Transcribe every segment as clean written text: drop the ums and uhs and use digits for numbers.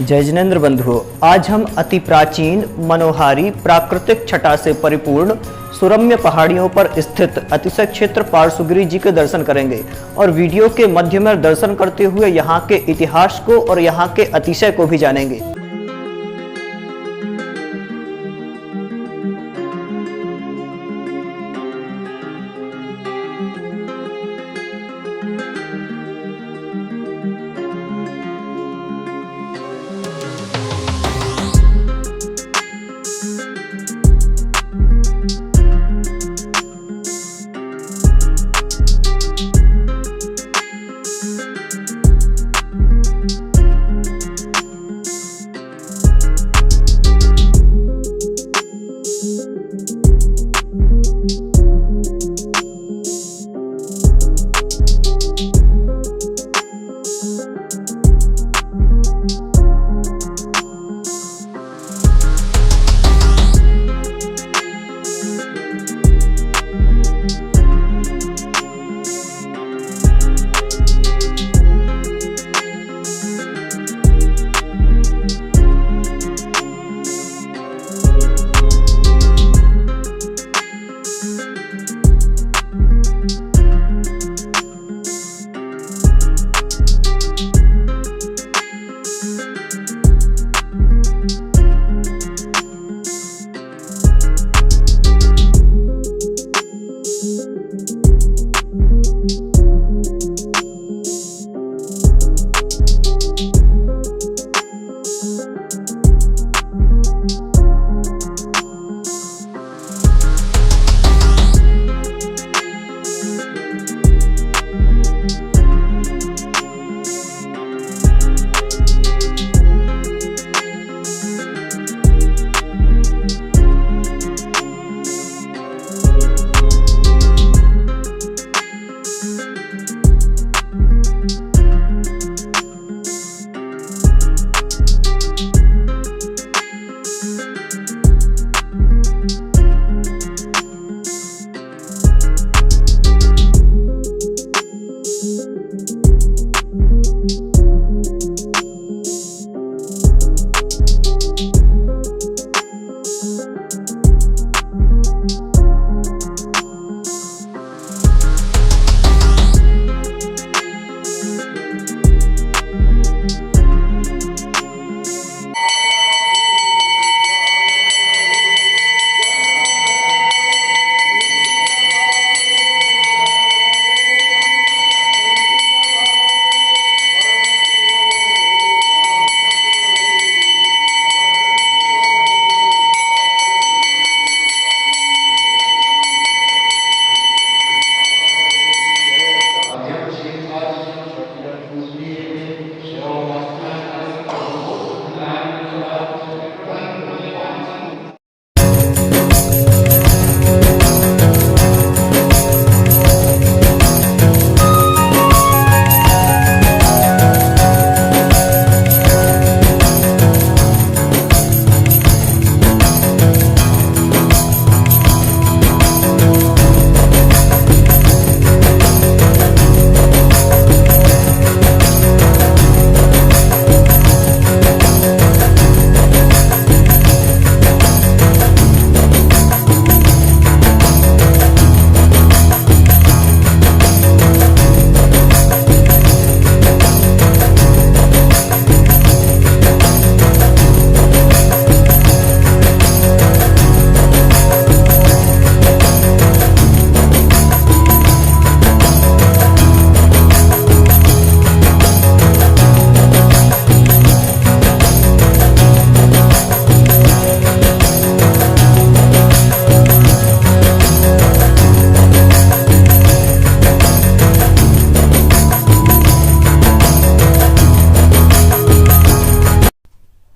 जय जिनेन्द्र बंधुओं, आज हम अति प्राचीन, मनोहारी, प्राकृतिक छटा से परिपूर्ण सुरम्य पहाड़ियों पर स्थित अतिशय क्षेत्र पार्श्वगिरि जी के दर्शन करेंगे और वीडियो के माध्यम में दर्शन करते हुए यहाँ के इतिहास को और यहाँ के अतिशय को भी जानेंगे।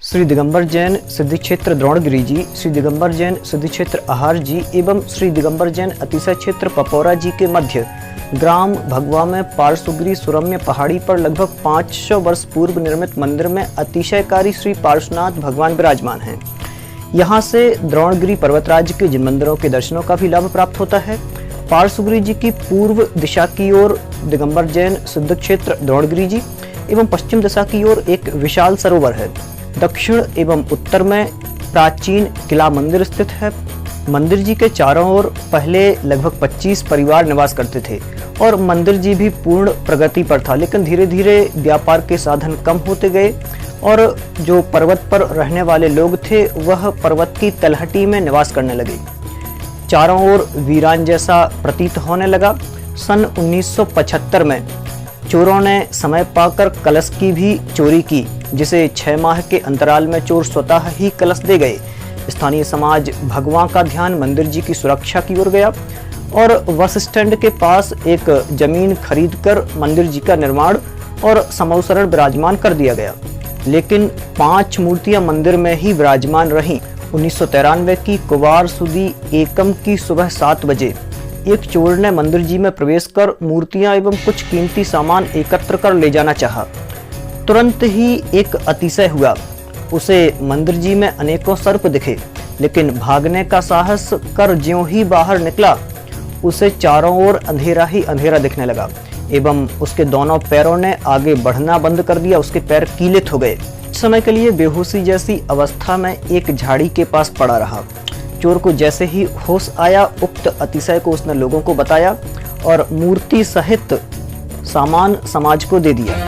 श्री दिगंबर जैन सिद्धि क्षेत्र द्रोणगिरि जी, श्री दिगंबर जैन सिद्धि क्षेत्र आहार जी एवं श्री दिगंबर जैन अतिशय क्षेत्र पपौरा जी के मध्य ग्राम भगवा में पार्श्वगिरि सुरम्य पहाड़ी पर लगभग 500 वर्ष पूर्व निर्मित मंदिर में अतिशयकारी श्री पार्श्वनाथ भगवान विराजमान हैं। यहाँ से द्रोणगिरि पर्वतराज के जिन मंदिरों के दर्शनों का भी लाभ प्राप्त होता है। पार्श्वगिरि जी की पूर्व दिशा की ओर दिगंबर जैन सिद्ध क्षेत्र द्रोणगिरि जी एवं पश्चिम दिशा की ओर एक विशाल सरोवर है। दक्षिण एवं उत्तर में प्राचीन किला मंदिर स्थित है। मंदिर जी के चारों ओर पहले लगभग 25 परिवार निवास करते थे और मंदिर जी भी पूर्ण प्रगति पर था, लेकिन धीरे धीरे व्यापार के साधन कम होते गए और जो पर्वत पर रहने वाले लोग थे वह पर्वत की तलहटी में निवास करने लगे। चारों ओर वीरान जैसा प्रतीत होने लगा। सन 1975 में चोरों ने समय पाकर कलश की भी चोरी की, जिसे 6 माह के अंतराल में चोर स्वतः ही कलश दे गए। स्थानीय समाज भगवान का ध्यान मंदिर जी की सुरक्षा की ओर गया और बस स्टैंड के पास एक जमीन खरीदकर मंदिर जी का निर्माण और समवसरण विराजमान कर दिया गया। लेकिन 5 मूर्तियां मंदिर में ही विराजमान रहीं। 1993 की कुवार सुदी एकम की सुबह 7 बजे एक चोर ने मंदिर जी में प्रवेश कर मूर्तियां एवं कुछ कीमती सामान एकत्र कर ले जाना चाहा। तुरंत ही एक अतिशय हुआ। उसे मंदिर जी में अनेकों सर्प दिखे, लेकिन भागने का साहस कर ज्यों ही बाहर निकला, उसे चारों ओर अंधेरा ही अंधेरा दिखने लगा एवं उसके दोनों पैरों ने आगे बढ़ना बंद कर दिया। उसके पैर कीलित हो गए। समय के लिए बेहोशी जैसी अवस्था में एक झाड़ी के पास पड़ा रहा। चोर को जैसे ही होश आया, उक्त अतिशय को उसने लोगों को बताया और मूर्ति सहित सामान समाज को दे दिया।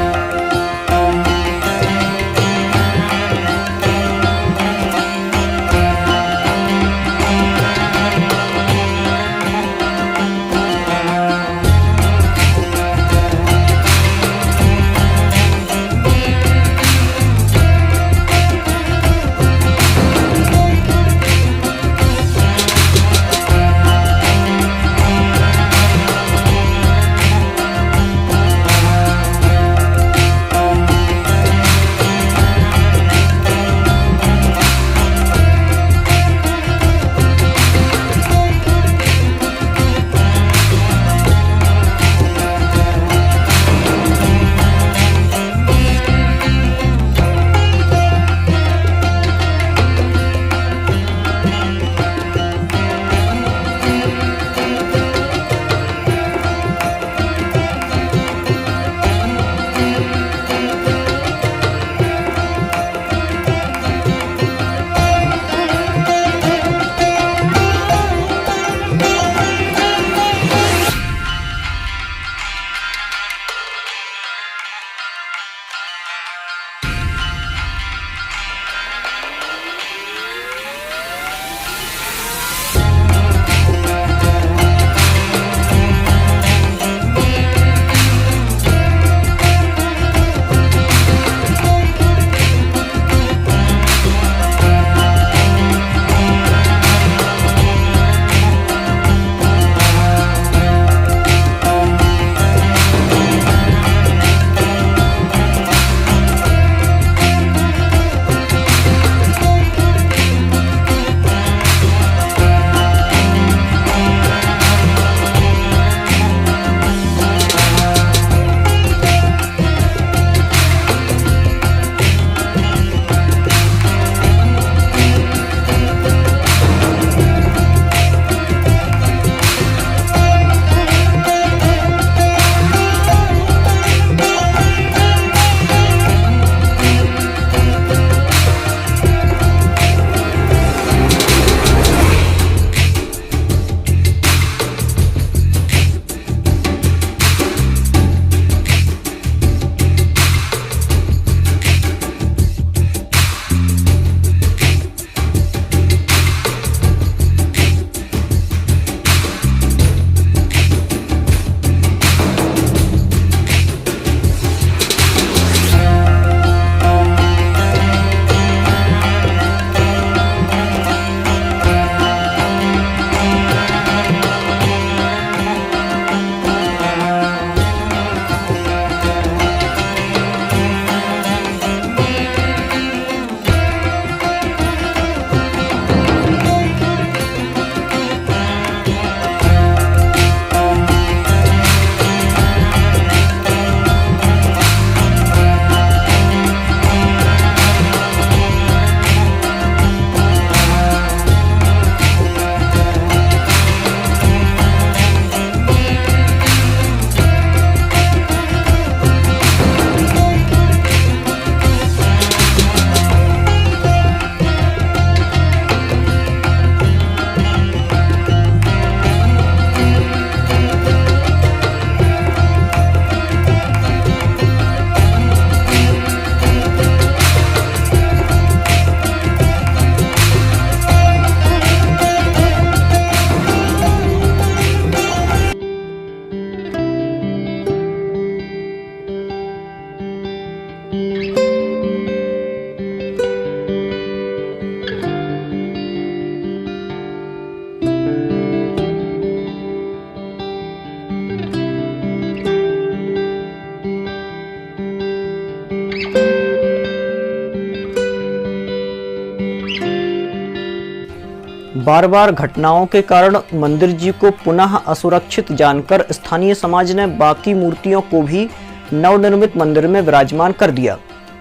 बार बार घटनाओं के कारण मंदिर जी को पुनः असुरक्षित जानकर स्थानीय समाज ने बाकी मूर्तियों को भी नवनिर्मित मंदिर में विराजमान कर दिया।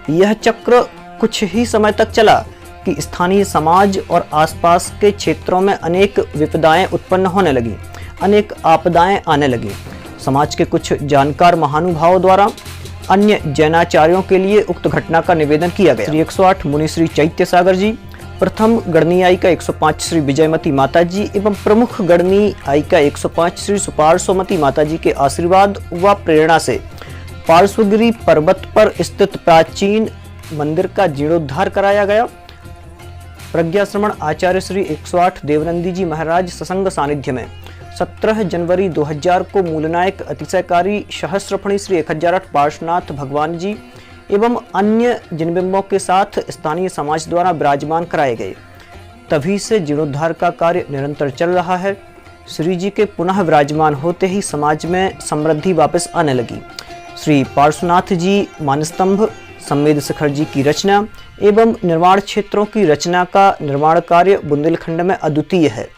यह चक्र कुछ ही समय तक चला कि स्थानीय समाज और आसपास के क्षेत्रों में अनेक विपदाएं उत्पन्न होने लगी, अनेक आपदाएं आने लगी। समाज के कुछ जानकार महानुभावों द्वारा अन्य जैनाचार्यों के लिए उक्त घटना का निवेदन किया गया। श्री 108 मुनि श्री चैत्य सागर जी, प्रथम गणनी आयिका 105 श्री विजयमती माता जी एवं प्रमुख गणनी आयिका 105 श्री सुपार्श्वमती माता जी के आशीर्वाद व प्रेरणा से पार्श्वगिरी पर्वत पर स्थित प्राचीन मंदिर का जीर्णोद्धार कराया गया। प्रज्ञाश्रमण आचार्य श्री 108 देवनंदी जी महाराज ससंग सानिध्य में 17 जनवरी 2000 को मूलनायक अतिशयकारी सहस्रफणी श्री 1008 पार्श्वनाथ भगवान जी एवं अन्य जिनबिंबों के साथ स्थानीय समाज द्वारा विराजमान कराए गए। तभी से जीर्णोद्धार का कार्य निरंतर चल रहा है। श्री जी के पुनः विराजमान होते ही समाज में समृद्धि वापस आने लगी। श्री पार्श्वनाथ जी मानस्तंभ, संवेद शिखर जी की रचना एवं निर्माण क्षेत्रों की रचना का निर्माण कार्य बुंदेलखंड में अद्वितीय है।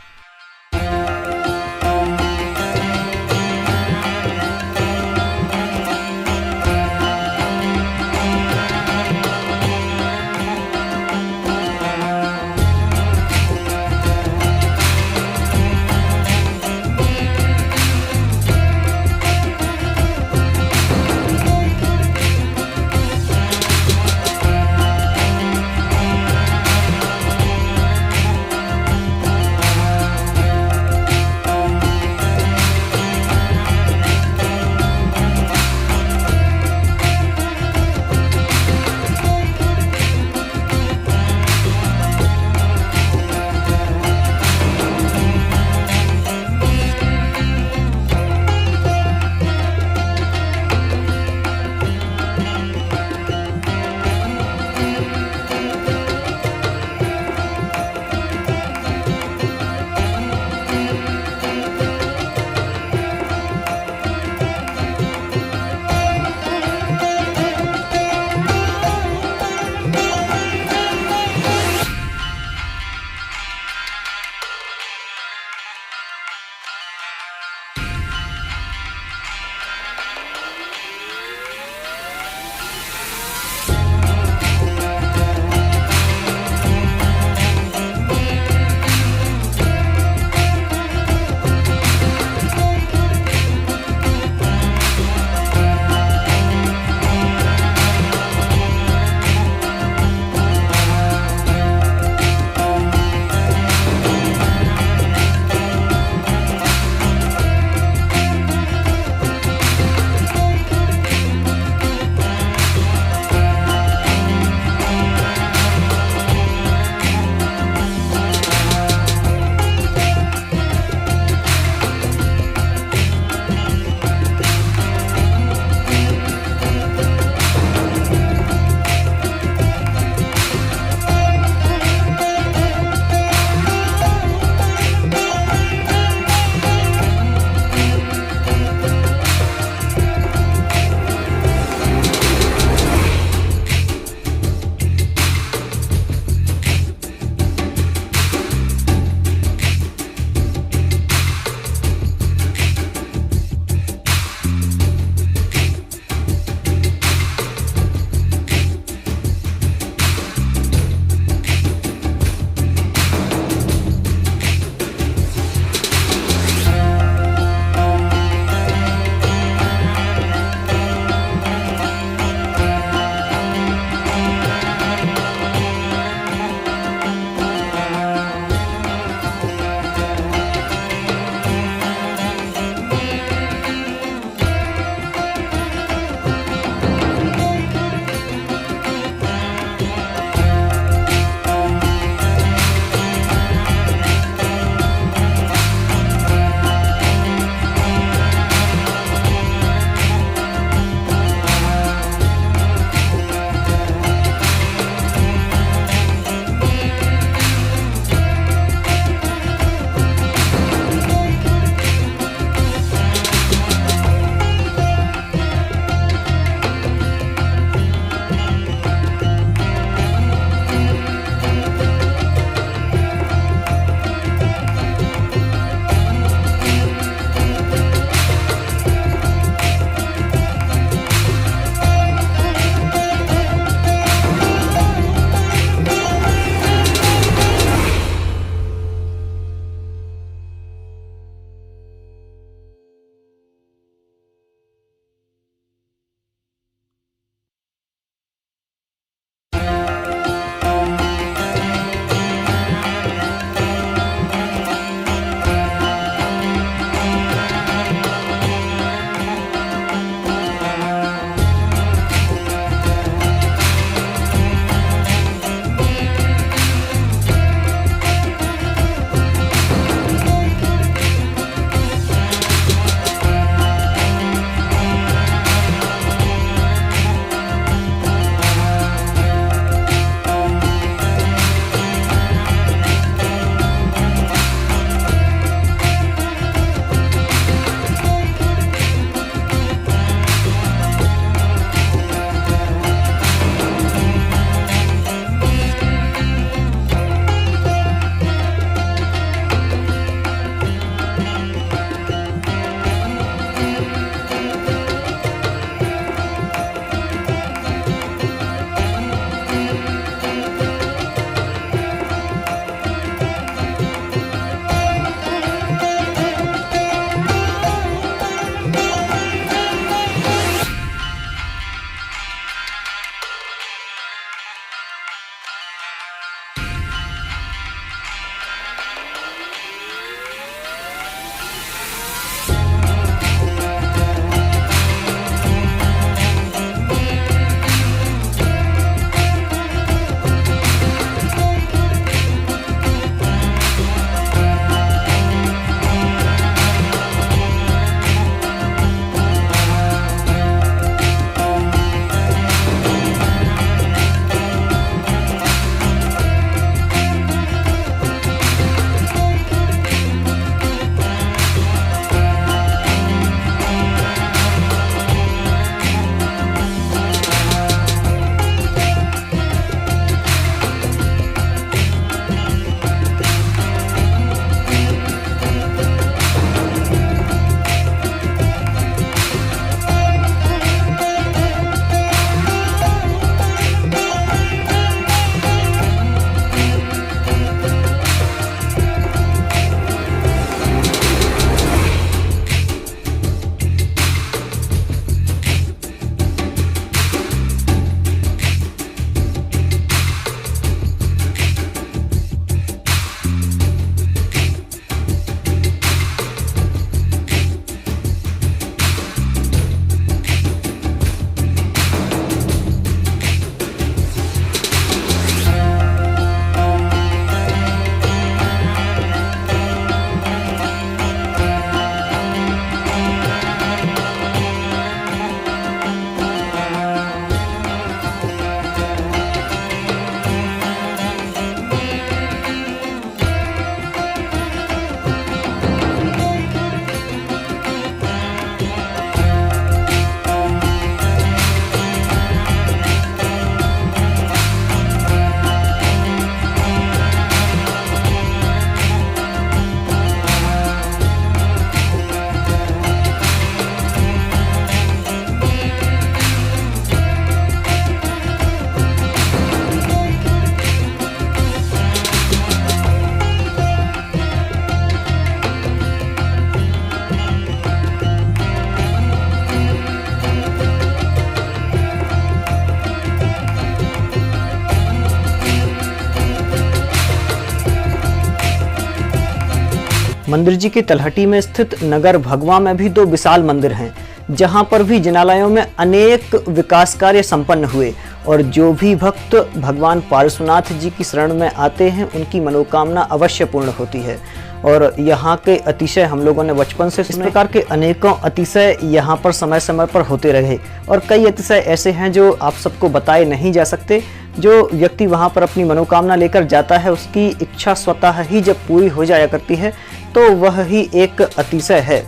मंदिर जी के तलहटी में स्थित नगर भगवा में भी 2 विशाल मंदिर हैं, जहां पर भी जिनालयों में अनेक विकास कार्य संपन्न हुए और जो भी भक्त भगवान पार्श्वनाथ जी की शरण में आते हैं उनकी मनोकामना अवश्य पूर्ण होती है। और यहाँ के अतिशय हम लोगों ने बचपन से इस प्रकार के अनेकों अतिशय यहाँ पर समय समय पर होते रहे और कई अतिशय ऐसे हैं जो आप सबको बताए नहीं जा सकते। जो व्यक्ति वहाँ पर अपनी मनोकामना लेकर जाता है उसकी इच्छा स्वतः ही जब पूरी हो जाया करती है, तो वह ही एक अतिशय है।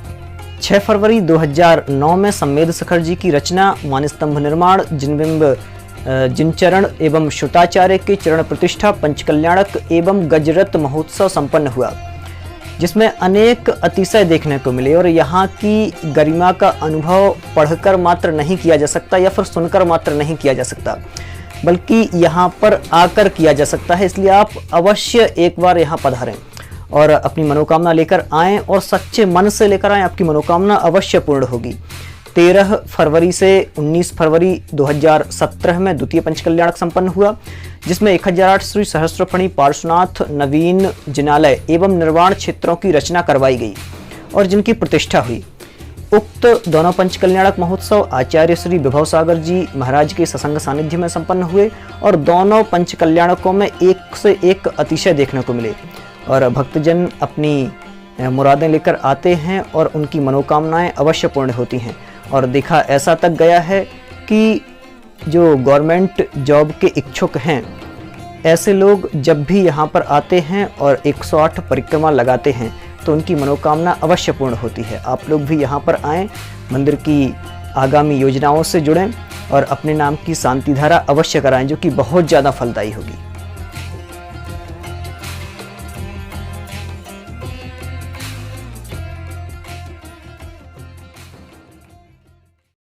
6 फरवरी 2009 में सम्मेद शिखर जी की रचना, मानस्तंभ निर्माण, जिनबिंब जिनचरण एवं शुताचार्य के चरण प्रतिष्ठा, पंचकल्याणक एवं गजरत महोत्सव संपन्न हुआ, जिसमें अनेक अतिशय देखने को मिले। और यहाँ की गरिमा का अनुभव पढ़कर मात्र नहीं किया जा सकता या फिर सुनकर मात्र नहीं किया जा सकता, बल्कि यहाँ पर आकर किया जा सकता है। इसलिए आप अवश्य एक बार यहाँ पधारें और अपनी मनोकामना लेकर आएं और सच्चे मन से लेकर आएं, आपकी मनोकामना अवश्य पूर्ण होगी। 13 फरवरी से 19 फरवरी 2017 में द्वितीय पंचकल्याणक संपन्न हुआ, जिसमें 1008 श्री सहस्त्रफणी पार्श्वनाथ नवीन जिनालय एवं निर्वाण क्षेत्रों की रचना करवाई गई और जिनकी प्रतिष्ठा हुई। उक्त दोनों पंचकल्याणक महोत्सव आचार्य श्री विभव सागर जी महाराज के सत्संग सानिध्य में संपन्न हुए और दोनों पंचकल्याणकों में एक से एक अतिशय देखने को मिले और भक्तजन अपनी मुरादें लेकर आते हैं और उनकी मनोकामनाएं अवश्य पूर्ण होती हैं। और देखा ऐसा तक गया है कि जो गवर्नमेंट जॉब के इच्छुक हैं, ऐसे लोग जब भी यहाँ पर आते हैं और 108 परिक्रमा लगाते हैं तो उनकी मनोकामना अवश्य पूर्ण होती है। आप लोग भी यहाँ पर आएँ, मंदिर की आगामी योजनाओं से जुड़ें और अपने नाम की शांति धारा अवश्य कराएं, जो कि बहुत ज़्यादा फलदायी होगी।